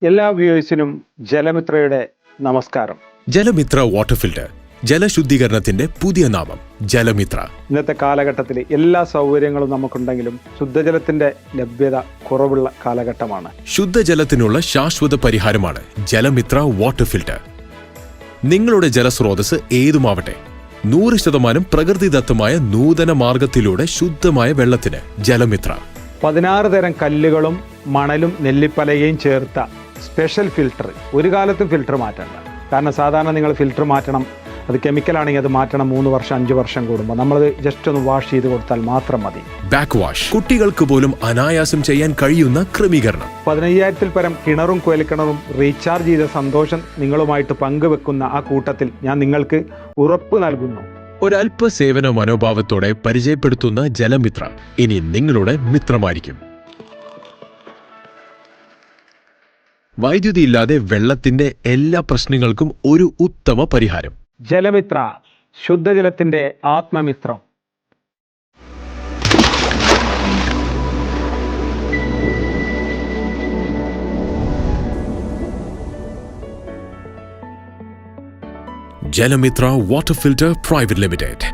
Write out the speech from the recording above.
എല്ലാ വ്യൂവേഴ്സിനും ജലമിത്രയുടെ നമസ്കാരം. ജലമിത്ര water filter, ജലശുദ്ധീകരണത്തിന്റെ പുതിയ നാമം ജലമിത്ര. ഇന്നത്തെ കാലഘട്ടത്തിൽ എല്ലാ സൗകര്യങ്ങളും നമുക്കുണ്ടെങ്കിലും ശുദ്ധജലത്തിന്റെ ലഭ്യത കുറവുള്ള കാലഘട്ടമാണ്. ശുദ്ധജലത്തിനുള്ള ശാശ്വത പരിഹാരമാണ് ജലമിത്ര വാട്ടർ ഫിൽറ്റർ. നിങ്ങളുടെ ജലസ്രോതസ് ഏതുമാവട്ടെ, 100% പ്രകൃതിദത്തമായ നൂതന മാർഗത്തിലൂടെ ശുദ്ധമായ വെള്ളത്തിന് ജലമിത്ര. 16 തരം കല്ലുകളും മണലും നെല്ലിപ്പലകയും ചേർത്ത സ്പെഷ്യൽ ഫിൽറ്റർ. ഒരു കാലത്തും ഫിൽറ്റർ മാറ്റണ്ട. കാരണം സാധാരണ നിങ്ങൾ ഫിൽറ്റർ മാറ്റണം, അത് കെമിക്കലാണെങ്കിൽ അത് മാറ്റണം 3 വർഷം 5 വർഷം കൂടുമ്പോൾ. നമ്മളത് ജസ്റ്റ് ഒന്ന് വാഷ് ചെയ്ത് കൊടുത്താൽ മാത്രം മതി. ബാക്ക് വാഷ്, കുട്ടികൾക്ക് പോലും അനായാസം ചെയ്യാൻ കഴിയുന്ന ക്രമീകരണം. 15,000-ൽ പരം കിണറും കുഴൽക്കിണറും റീചാർജ് ചെയ്ത സന്തോഷം നിങ്ങളുമായിട്ട് പങ്കുവെക്കുന്ന ആ കൂട്ടത്തിൽ ഞാൻ നിങ്ങൾക്ക് ഉറപ്പ് നൽകുന്നു. ഒരല്പ സേവന മനോഭാവത്തോടെ പരിചയപ്പെടുത്തുന്ന ജലമിത്ര ഇനി നിങ്ങളുടെ മിത്രമായിരിക്കും. വൈദ്യുതി ഇല്ലാതെ വെള്ളത്തിന്റെ എല്ലാ പ്രശ്നങ്ങൾക്കും ഒരു ഉത്തമ പരിഹാരം. ജലമിത്ര, ശുദ്ധജലത്തിന്റെ ആത്മമിത്രം. ജലമിത്ര വാട്ടർ ഫിൽറ്റർ പ്രൈവറ്റ് ലിമിറ്റഡ്.